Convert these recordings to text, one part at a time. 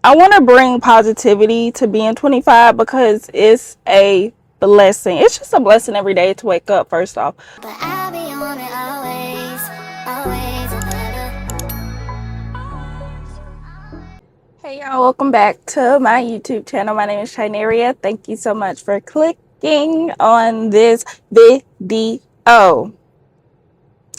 I want to bring positivity to being 25 because it's a blessing. It's just a blessing every day to wake up, first off. But I'll be on it always, always and ever. Hey y'all, welcome back to my YouTube channel. My name is Shineria. Thank you so much for clicking on this video.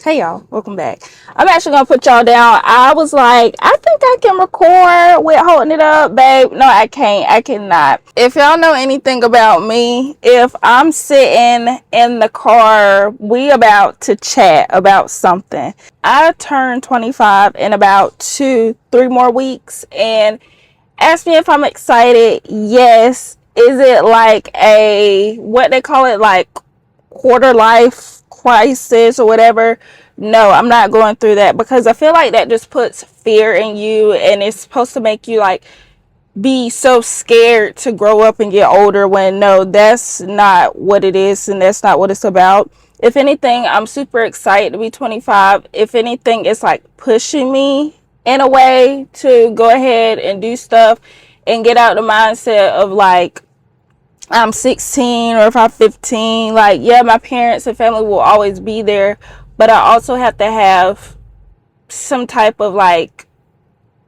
Hey y'all, welcome back. I'm actually gonna put y'all down. I was like, I think I can record with holding it up, babe. No, I can't. I cannot. If y'all know anything about me, if I'm sitting in the car, we about to chat about something. I turned 25 in about 2-3 more weeks, and ask me if I'm excited. Yes. Is it like a, what they call it, like quarter life crisis or whatever? No, I'm not going through that, because I feel like that just puts fear in you, and it's supposed to make you like be so scared to grow up and get older, when no, that's not what it is, and that's not what it's about. If anything, I'm super excited to be 25. If anything, it's like pushing me in a way to go ahead and do stuff and get out the mindset of like I'm 16 or if I'm 15. Like, yeah, my parents and family will always be there, but I also have to have some type of like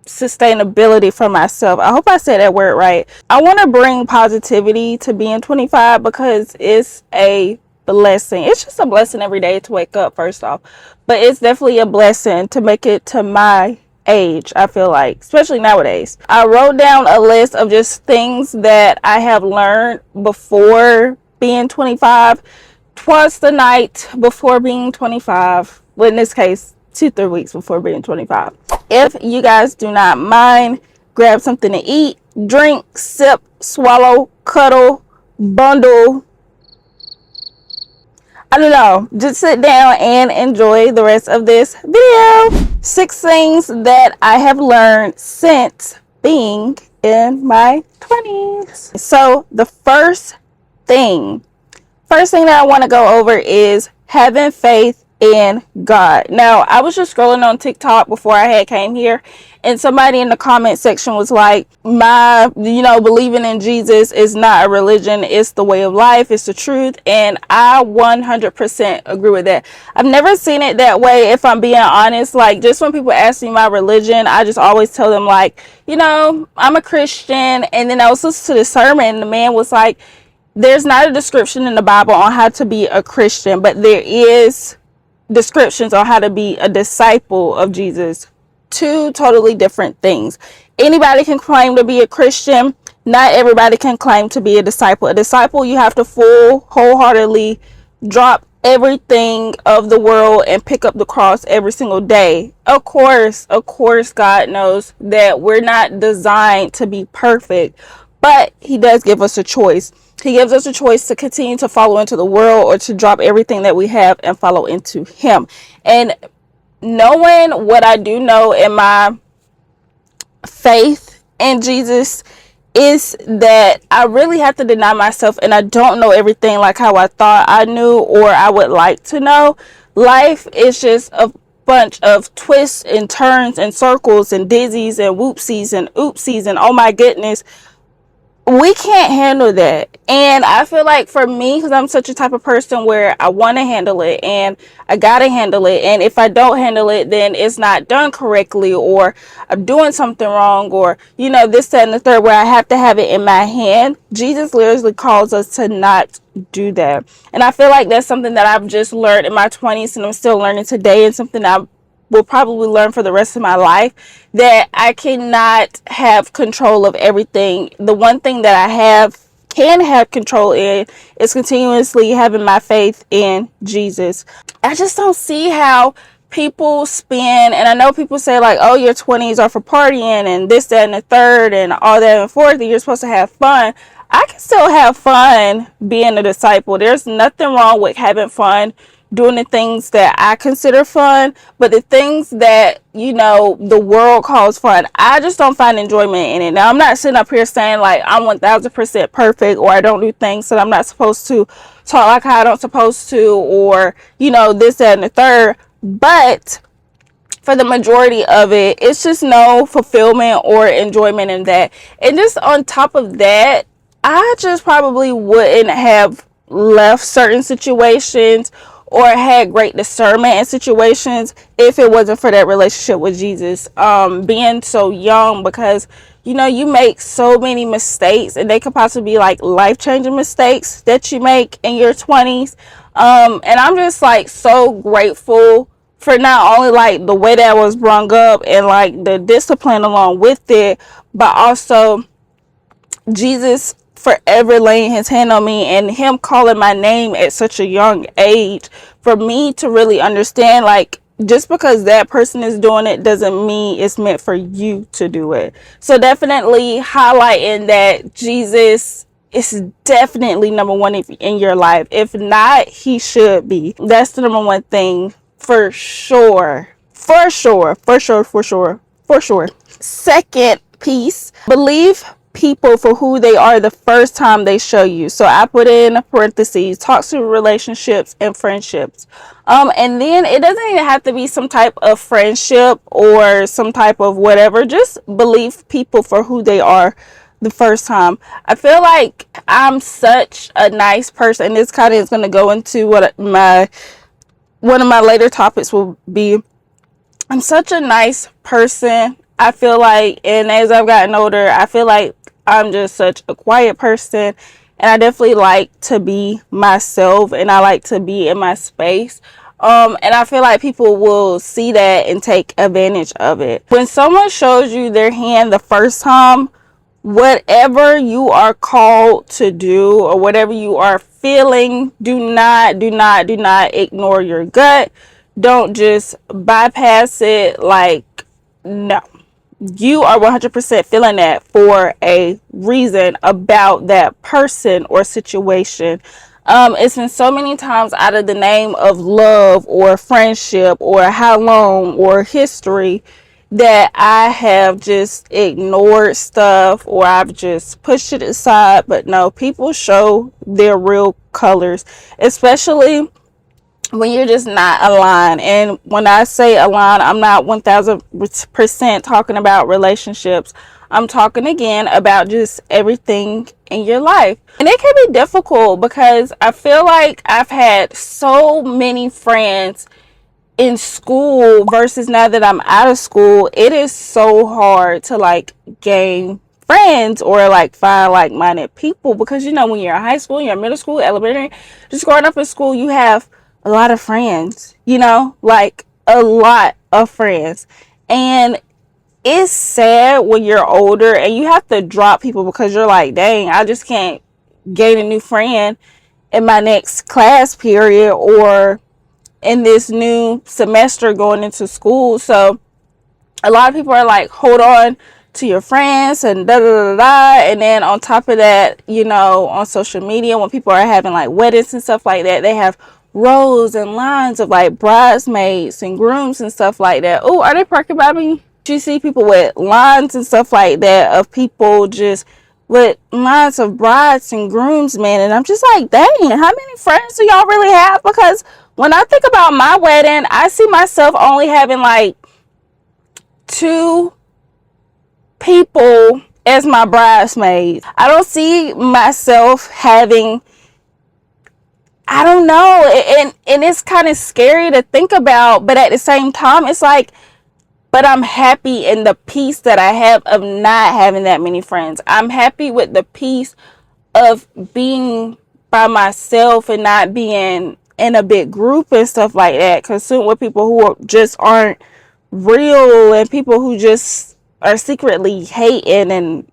sustainability for myself. I hope I said that word right. I want to bring positivity to being 25 because it's a blessing. It's just a blessing every day to wake up, first off, but it's definitely a blessing to make it to my age. I feel like, especially nowadays, I wrote down a list of just things that I have learned before being 25. Twas the night before being 25. Well, in this case, 2-3 weeks before being 25. If you guys do not mind, grab something to eat, drink, sip, swallow, cuddle, bundle. I don't know. Just sit down and enjoy the rest of this video. 6 things that I have learned since being in my 20s. So the first thing that I want to go over is having faith in God. Now, I was just scrolling on TikTok before I had came here, and somebody in the comment section was like, believing in Jesus is not a religion, it's the way of life, it's the truth. And I 100% agree with that. I've never seen it that way, if I'm being honest. Like, just when people ask me my religion, I just always tell them like, I'm a Christian. And then I was listening to the sermon, and the man was like, there's not a description in the Bible on how to be a Christian, but there is descriptions on how to be a disciple of Jesus. 2 totally different things. Anybody can claim to be a Christian. Not everybody can claim to be a disciple. A disciple, you have to wholeheartedly drop everything of the world and pick up the cross every single day. Of course, God knows that we're not designed to be perfect, but he does give us a choice. He gives us a choice to continue to follow into the world, or to drop everything that we have and follow into him. And knowing what I do know in my faith in Jesus is that I really have to deny myself, and I don't know everything like how I thought I knew or I would like to know. Life is just a bunch of twists and turns and circles and dizzies and whoopsies and oopsies, and oh my goodness, we can't handle that. And I feel like for me, because I'm such a type of person where I want to handle it and I gotta handle it, and if I don't handle it, then it's not done correctly, or I'm doing something wrong, or this, that, and the third, where I have to have it in my hand. Jesus literally calls us to not do that. And I feel like that's something that I've just learned in my 20s, and I'm still learning today, and something I will probably learn for the rest of my life, that I cannot have control of everything. The one thing that I can have control in is continuously having my faith in Jesus. I just don't see how people spend, and I know people say like, oh, your 20s are for partying and this, that, and the third and all that and fourth, and you're supposed to have fun. I can still have fun being a disciple. There's nothing wrong with having fun, doing the things that I consider fun, but the things that the world calls fun, I just don't find enjoyment in it. Now, I'm not sitting up here saying like I'm 1000% perfect, or I don't do things that I'm not supposed to, talk like how I don't supposed to, or this, that, and the third, but for the majority of it, it's just no fulfillment or enjoyment in that. And just on top of that, I just probably wouldn't have left certain situations or had great discernment in situations if it wasn't for that relationship with Jesus. Being so young, because you make so many mistakes, and they could possibly be like life-changing mistakes that you make in your 20s. And I'm just like so grateful for not only like the way that I was brung up and like the discipline along with it, but also Jesus forever laying his hand on me and him calling my name at such a young age, for me to really understand, like, just because that person is doing it doesn't mean it's meant for you to do it. So definitely highlighting that Jesus is definitely number one in your life. If not, he should be. That's the number one thing for sure. For sure. For sure. For sure. For sure. Second piece, believe people for who they are the first time they show you. So I put in parentheses, toxic relationships and friendships. And then it doesn't even have to be some type of friendship or some type of whatever. Just believe people for who they are the first time. I feel like I'm such a nice person. This kind of is going to go into what one of my later topics will be. I'm such a nice person. I feel like, and as I've gotten older, I feel like I'm just such a quiet person, and I definitely like to be myself, and I like to be in my space. And I feel like people will see that and take advantage of it. When someone shows you their hand the first time, whatever you are called to do or whatever you are feeling, do not ignore your gut. Don't just bypass it. Like, no, you are 100% feeling that for a reason about that person or situation. It's been so many times out of the name of love or friendship or how long or history that I have just ignored stuff or I've just pushed it aside. But no, people show their real colors, especially when you're just not aligned. And when I say aligned, I'm not 1000% talking about relationships. I'm talking again about just everything in your life. And it can be difficult because I feel like I've had so many friends in school versus now that I'm out of school. It is so hard to like gain friends or like find like-minded people, because when you're in high school, you're in middle school, elementary, just growing up in school, you have a lot of friends, like a lot of friends. And it's sad when you're older and you have to drop people because you're like, dang, I just can't gain a new friend in my next class period or in this new semester going into school. So a lot of people are like, hold on to your friends and da da da da. And then on top of that, on social media, when people are having like weddings and stuff like that, they have rows and lines of like bridesmaids and grooms and stuff like that. Oh, are they parking by me? You see people with lines and stuff like that of people just with lines of brides and groomsmen, and I'm just like, dang, how many friends do y'all really have? Because when I think about my wedding, I see myself only having like 2 people as my bridesmaids. I don't see myself having, I don't know, and it's kind of scary to think about, but at the same time, it's like, but I'm happy in the peace that I have of not having that many friends. I'm happy with the peace of being by myself and not being in a big group and stuff like that. Consumed with people who just aren't real and people who just are secretly hating and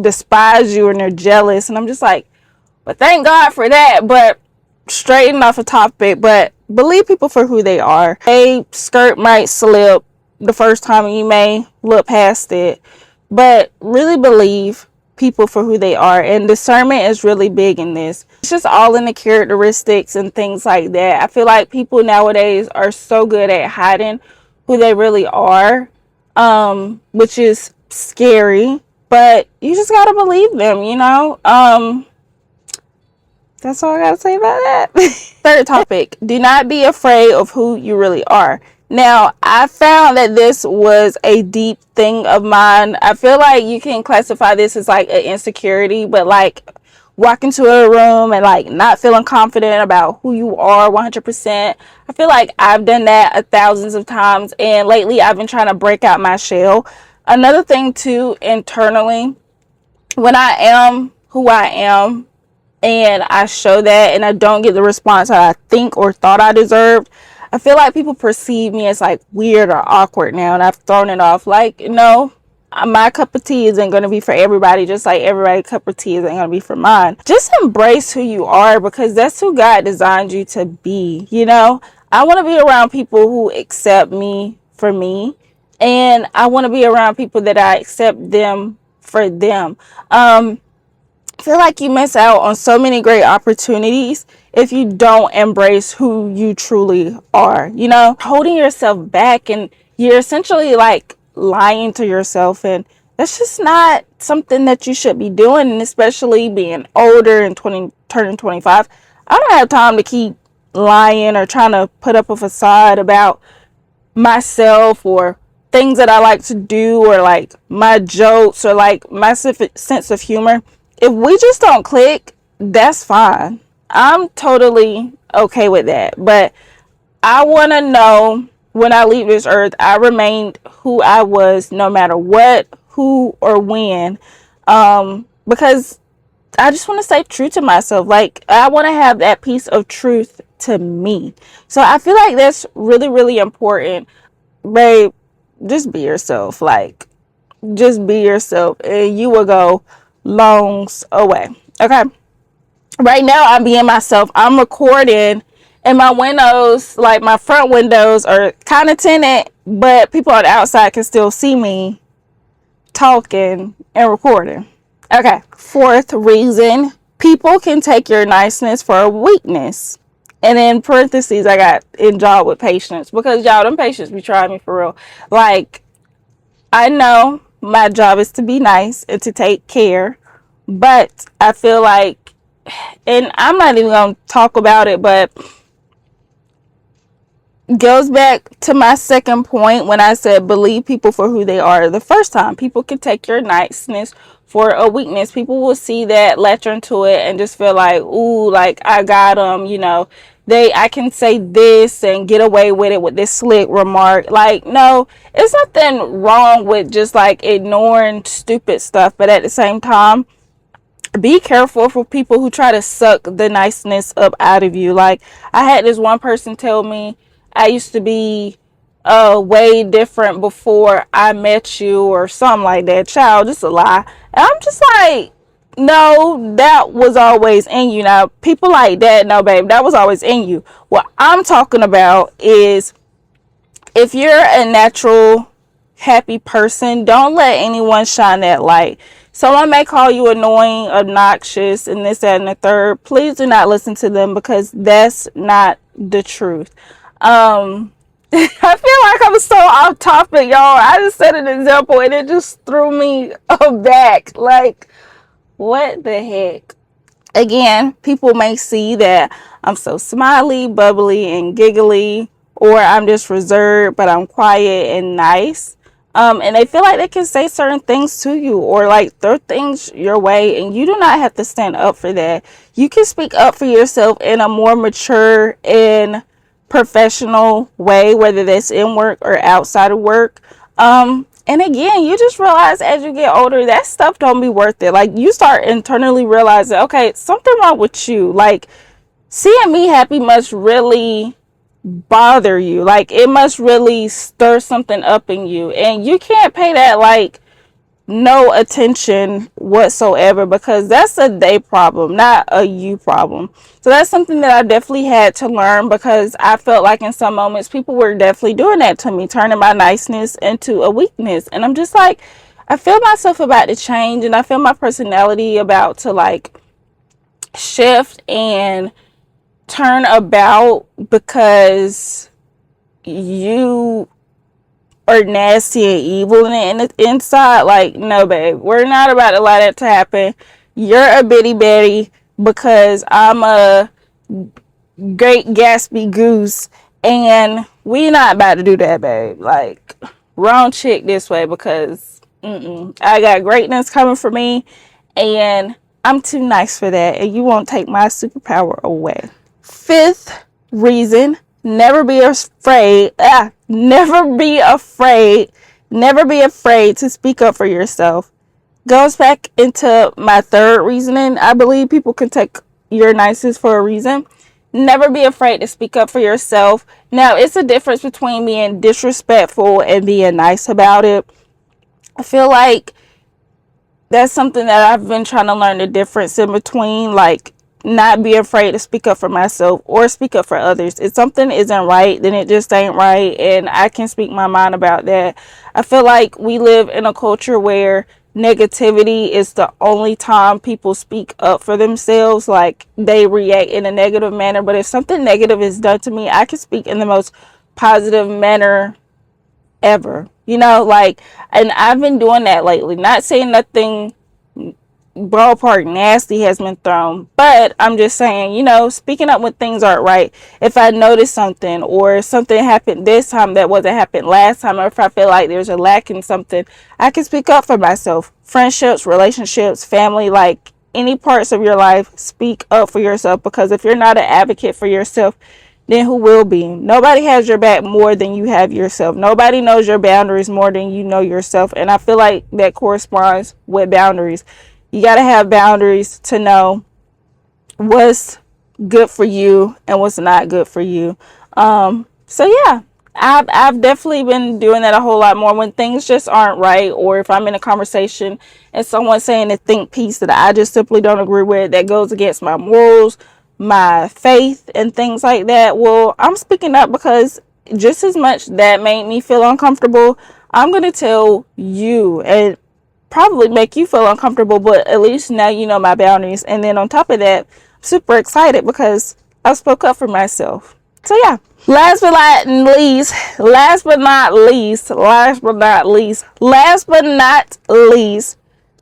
despise you and they're jealous. And I'm just like, but thank God for that. But straighten off a topic, but believe people for who they are. A skirt might slip the first time and you may look past it, but really believe people for who they are. And discernment is really big in this. It's just all in the characteristics and things like that. I feel like people nowadays are so good at hiding who they really are, which is scary, but you just gotta believe them. That's all I gotta say about that. Third topic, do not be afraid of who you really are. Now, I found that this was a deep thing of mine. I feel like you can classify this as like an insecurity, but like walk into a room and like not feeling confident about who you are 100%. I feel like I've done that thousands of times, and lately I've been trying to break out my shell. Another thing too, internally, when I am who I am and I show that and I don't get the response that I think or thought I deserved, I feel like people perceive me as like weird or awkward now, and I've thrown it off. Like, no, my cup of tea isn't going to be for everybody, just like everybody's cup of tea isn't going to be for mine. Just embrace who you are, because that's who God designed you to be. I want to be around people who accept me for me, and I want to be around people that I accept them for them. I feel like you miss out on so many great opportunities if you don't embrace who you truly are. Holding yourself back, and you're essentially like lying to yourself, and that's just not something that you should be doing. And especially being older and turning 25, I don't have time to keep lying or trying to put up a facade about myself or things that I like to do, or like my jokes, or like my sense of humor. If we just don't click, that's fine. I'm totally okay with that. But I want to know, when I leave this earth, I remained who I was, no matter what, who, or when. Because I just want to stay true to myself. Like, I want to have that piece of truth to me. So I feel like that's really, really important. Babe, just be yourself. Like, just be yourself, and you will go longs away. Okay. Right now, I'm being myself. I'm recording, and my windows, like my front windows, are kind of tinted, but people on the outside can still see me talking and recording. Okay. Fourth reason: people can take your niceness for a weakness. And in parentheses, I got in job with patience, because y'all, them patients be trying me for real. Like, I know my job is to be nice and to take care, but I feel like, and I'm not even going to talk about it, but goes back to my second point when I said believe people for who they are. The first time, people can take your niceness for a weakness. People will see that, latch onto it, and just feel like, ooh, like I got them, I can say this and get away with it with this slick remark. Like, no, it's nothing wrong with just like ignoring stupid stuff, but at the same time, be careful for people who try to suck the niceness up out of you. Like, I had this one person tell me I used to be way different before I met you, or something like that. Child, just a lie. And I'm just like, no, that was always in you. Now, people like that, no, babe, that was always in you. What I'm talking about is, if you're a natural happy person, don't let anyone shine that light. Someone may call you annoying, obnoxious, and this, that, and the third. Please do not listen to them, because that's not the truth. I feel like I'm so off topic, y'all. I just said an example and it just threw me back. Like, what the heck? Again, people may see that I'm so smiley, bubbly, and giggly, or I'm just reserved, but I'm quiet and nice. And they feel like they can say certain things to you, or like throw things your way, and you do not have to stand up for that. You can speak up for yourself in a more mature and professional way, whether that's in work or outside of work. And again, you just realize as you get older, that stuff don't be worth it. Like, you start internally realizing, okay, something wrong with you. Like, seeing me happy must really bother you. Like, it must really stir something up in you. And you can't pay that, like, no attention whatsoever, because that's a they problem, not a you problem. So that's something that I definitely had to learn, because I felt like in some moments people were definitely doing that to me, turning my niceness into a weakness. And I'm just like, I feel myself about to change, and I feel my personality about to like shift and turn about, because you are nasty and evil in the inside. Like, no, babe, we're not about to allow that to happen. You're a bitty Betty, because I'm a great Gatsby goose, And we not about to do that, babe. Like, wrong chick this way, because I got greatness coming for me, and I'm too nice for that, and you won't take my superpower away. Fifth reason, never be afraid. Never be afraid. Never be afraid to speak up for yourself. Goes back into my third reasoning. I believe people can take your niceness for a reason. Never be afraid to speak up for yourself. Now, it's a difference between being disrespectful and being nice about it. I feel like that's something that I've been trying to learn the difference in between, like, not be afraid to speak up for myself or speak up for others. If something isn't right, then it just ain't right, and I can speak my mind about that. I feel like we live in a culture where negativity is the only time people speak up for themselves, like they react in a negative manner. But if something negative is done to me, I can speak in the most positive manner ever, like, and I've been doing that lately. Not saying nothing ballpark nasty has been thrown, but I'm just saying, speaking up when things aren't right. If I notice something, or something happened this time that wasn't happened last time, or if I feel like there's a lack in something, I can speak up for myself. Friendships, relationships, family, like any parts of your life, speak up for yourself, because if you're not an advocate for yourself, then who will be? Nobody has your back more than you have yourself. Nobody knows your boundaries more than you know yourself. And I feel like that corresponds with boundaries. You got to have boundaries to know what's good for you and what's not good for you. So yeah, I've definitely been doing that a whole lot more when things just aren't right, or if I'm in a conversation and someone's saying a think piece that I just simply don't agree with, that goes against my morals, my faith, and things like that. Well, I'm speaking up, because just as much that made me feel uncomfortable, I'm going to tell you, and probably make you feel uncomfortable, but at least now you know my boundaries. And then on top of that, I'm super excited because I spoke up for myself. So yeah. Last but not least,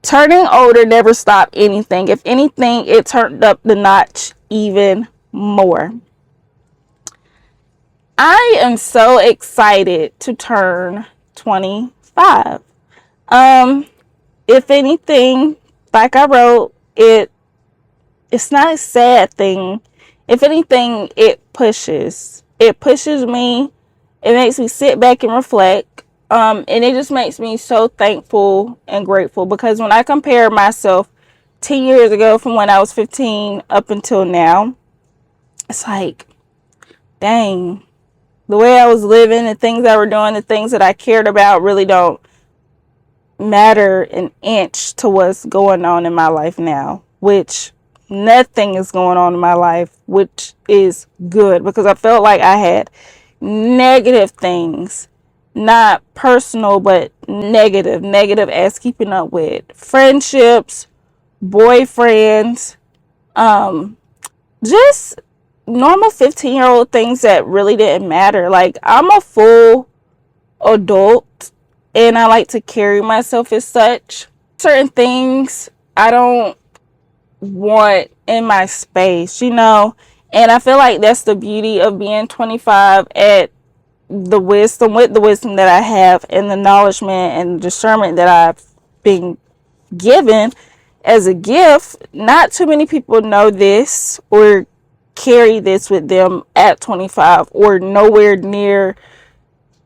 turning older never stopped anything. If anything, it turned up the notch even more. I am so excited to turn 25. If anything, like I wrote, it's not a sad thing. If anything, it pushes me. It makes me sit back and reflect. And it just makes me so thankful and grateful, because when I compare myself 10 years ago from when I was 15 up until now, it's like, dang, the way I was living, the things I were doing, the things that I cared about really don't matter an inch to what's going on in my life now, which nothing is going on in my life, which is good, because I felt like I had negative things, not personal, but negative as keeping up with friendships, boyfriends, just normal 15-year-old things that really didn't matter. Like, I'm a full adult, and I like to carry myself as such. Certain things I don't want in my space, and I feel like that's the beauty of being 25, at with the wisdom that I have, and the acknowledgement and discernment that I've been given as a gift. Not too many people know this or carry this with them at 25, or nowhere near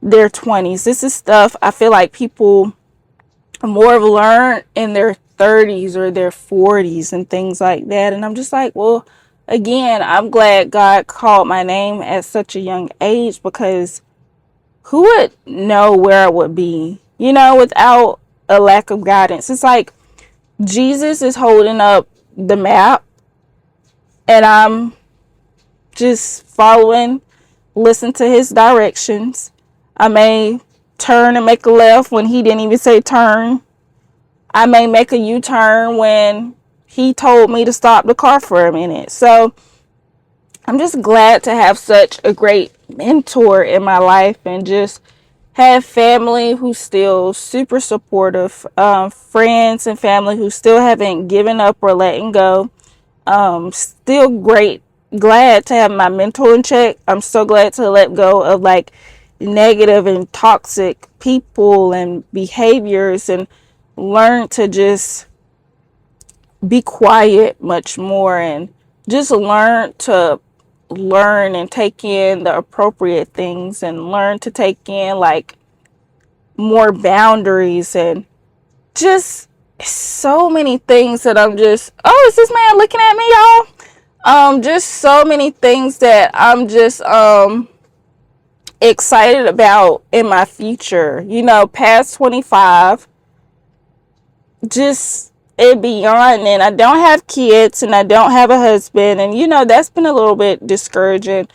their 20s. This is stuff I feel like people more have learned in their 30s or their 40s and things like that. And I'm just like, well, again, I'm glad God called my name at such a young age, because who would know where I would be, without a lack of guidance? It's like Jesus is holding up the map, and I'm just following, listen to his directions. I may turn and make a left when he didn't even say turn. I may make a U-turn when he told me to stop the car for a minute. So I'm just glad to have such a great mentor in my life, and just have family who's still super supportive, friends and family who still haven't given up or letting go. Still great glad to have my mental in check. I'm so glad to let go of like negative and toxic people and behaviors and learn to just be quiet much more and just learn and take in the appropriate things and learn to take in like more boundaries and just so many things that I'm just, oh, is this man looking at me, y'all? Just so many things that I'm just excited about in my future. You know, past 25, just it beyond. And I don't have kids and I don't have a husband, and you know that's been a little bit discouraging.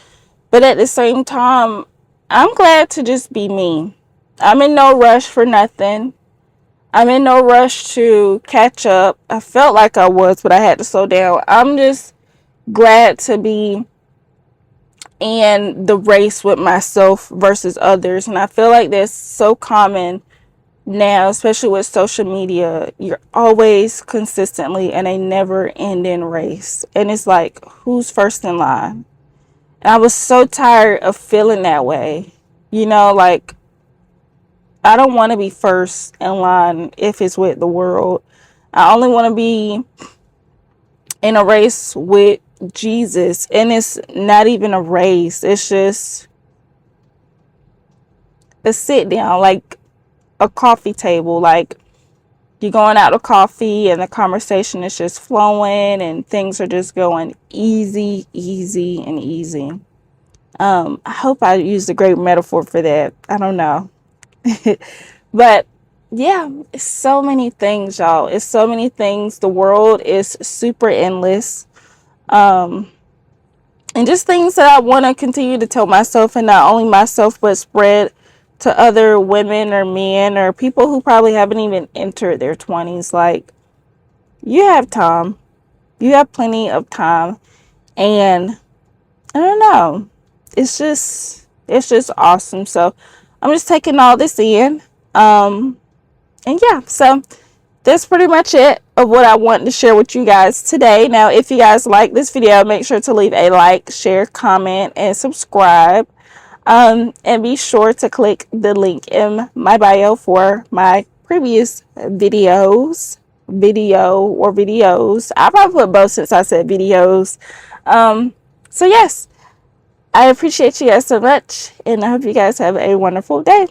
But at the same time, I'm glad to just be me. I'm in no rush for nothing. I'm in no rush to catch up. I felt like I was, but I had to slow down. I'm just glad to be in the race with myself versus others. And I feel like that's so common now, especially with social media. You're always consistently in a never ending race. And it's like, who's first in line? And I was so tired of feeling that way. You know, like, I don't want to be first in line if it's with the world. I only want to be in a race with Jesus. And it's not even a race, it's just a sit down, like a coffee table. Like, you're going out to coffee and the conversation is just flowing and things are just going easy, easy, and easy. I hope I used a great metaphor for that. I don't know. But yeah, it's so many things, y'all. It's so many things. The world is super endless. And just things that I want to continue to tell myself, and not only myself, but spread to other women or men or people who probably haven't even entered their 20s. Like, you have time. You have plenty of time. And I don't know. It's just awesome. So I'm just taking all this in. And yeah, so that's pretty much it of what I wanted to share with you guys today. Now, if you guys like this video, make sure to leave a like, share, comment, and subscribe. And be sure to click the link in my bio for my previous videos. I probably put both since I said videos. So yes, I appreciate you guys so much, and I hope you guys have a wonderful day.